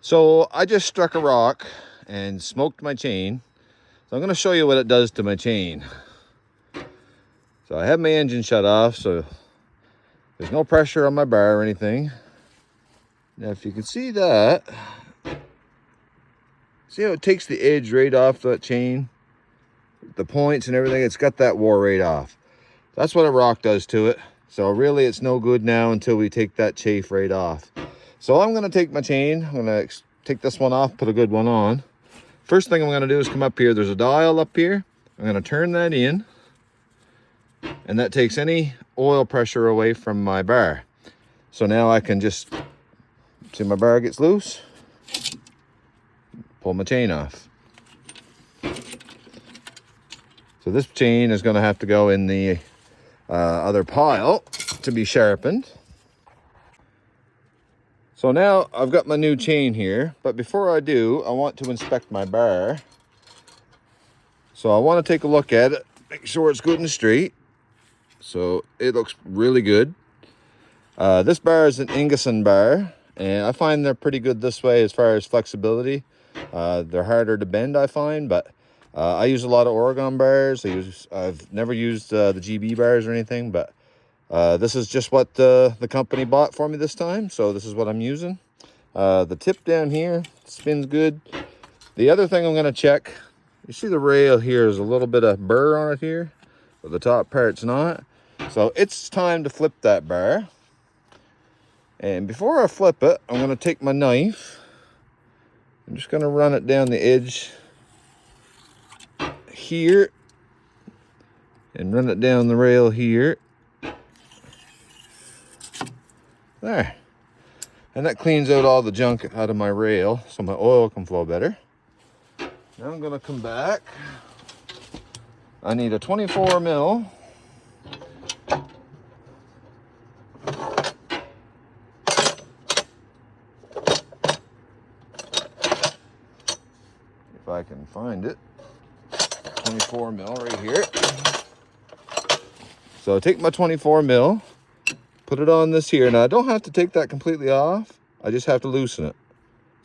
So I just struck a rock and smoked my chain. So I'm going to show you what it does to my chain. So I have my engine shut off, so there's no pressure on my bar or anything. Now if you can see that, see how it takes the edge right off that chain? The points and everything, it's got that wore right off. That's what a rock does to it. So really it's no good now until we take that chafe right off. So I'm going to take my chain, I'm going to take this one off, put a good one on. First thing I'm going to do is come up here. There's a dial up here. I'm going to turn that in, and that takes any oil pressure away from my bar. So now I can just, see my bar gets loose, pull my chain off. So this chain is going to have to go in the other pile to be sharpened. So now I've got my new chain here, but before I do, I want to inspect my bar. So I want to take a look at it, make sure it's good and straight. So it looks really good. This bar is an Ingersoll bar, and I find they're pretty good this way as far as flexibility. They're harder to bend, I find, but I use a lot of Oregon bars. I've never used the GB bars or anything, but this is just what the company bought for me this time, so this is what I'm using. The tip down here spins good. The other thing I'm going to check, you see the rail here is a little bit of burr on it here, but the top part's not. So it's time to flip that bar. And before I flip it, I'm going to take my knife. I'm just going to run it down the edge here and run it down the rail here. There. And that cleans out all the junk out of my rail so my oil can flow better. Now I'm going to come back. I need a 24 mil. If I can find it. 24 mil right here. So take my 24 mil, put it on this here. Now I don't have to take that completely off. I just have to loosen it.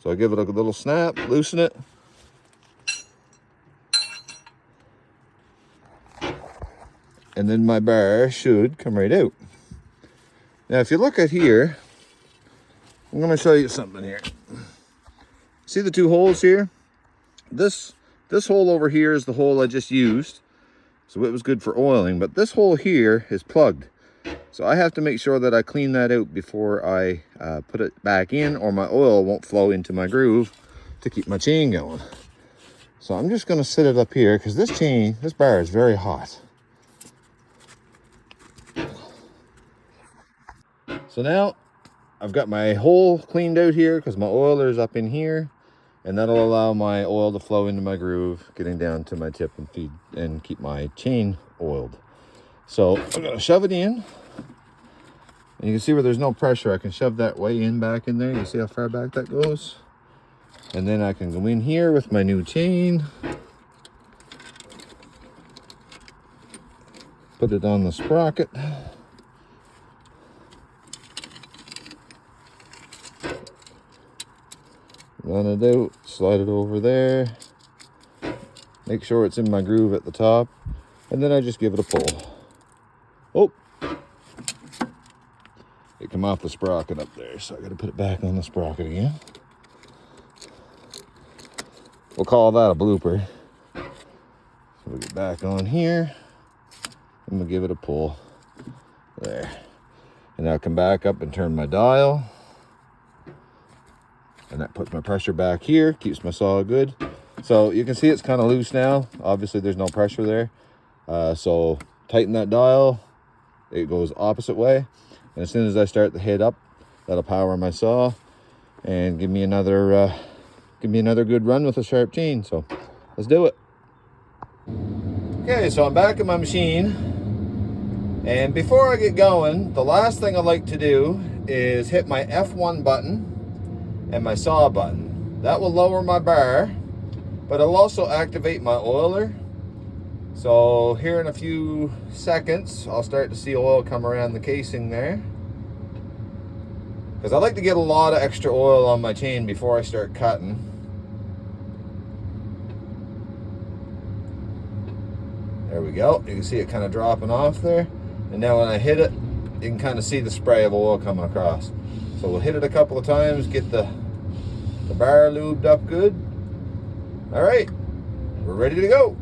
So I give it a little snap, loosen it. And then my bar should come right out. Now if you look at here, I'm going to show you something here. See the two holes here? This hole over here is the hole I just used. So it was good for oiling, but this hole here is plugged. So I have to make sure that I clean that out before I put it back in, or my oil won't flow into my groove to keep my chain going. So I'm just going to sit it up here because this bar is very hot. So now I've got my hole cleaned out here because my oiler is up in here, and that'll allow my oil to flow into my groove, getting down to my tip and feed and keep my chain oiled. So I'm going to shove it in, and you can see where there's no pressure. I can shove that way in back in there. You see how far back that goes? And then I can go in here with my new chain, put it on the sprocket. Run it out, slide it over there, make sure it's in my groove at the top, and then I just give it a pull. Oh, it came off the sprocket up there, so I got to put it back on the sprocket again. We'll call that a blooper. So we'll get back on here, and we'll give it a pull. There. And I'll come back up and turn my dial. And that puts my pressure back here, keeps my saw good. So you can see it's kind of loose now. Obviously there's no pressure there. So tighten that dial, it goes opposite way. And as soon as I start the head up, that'll power my saw and give me another good run with a sharp chain. So let's do it. Okay, so I'm back at my machine. And before I get going, the last thing I like to do is hit my F1 button and my saw button. That will lower my bar, but it'll also activate my oiler. So here in a few seconds, I'll start to see oil come around the casing there. because I like to get a lot of extra oil on my chain before I start cutting. There we go. You can see it kind of dropping off there. And now when I hit it, you can kind of see the spray of oil coming across. So we'll hit it a couple of times, get the bar lubed up good. All right, we're ready to go.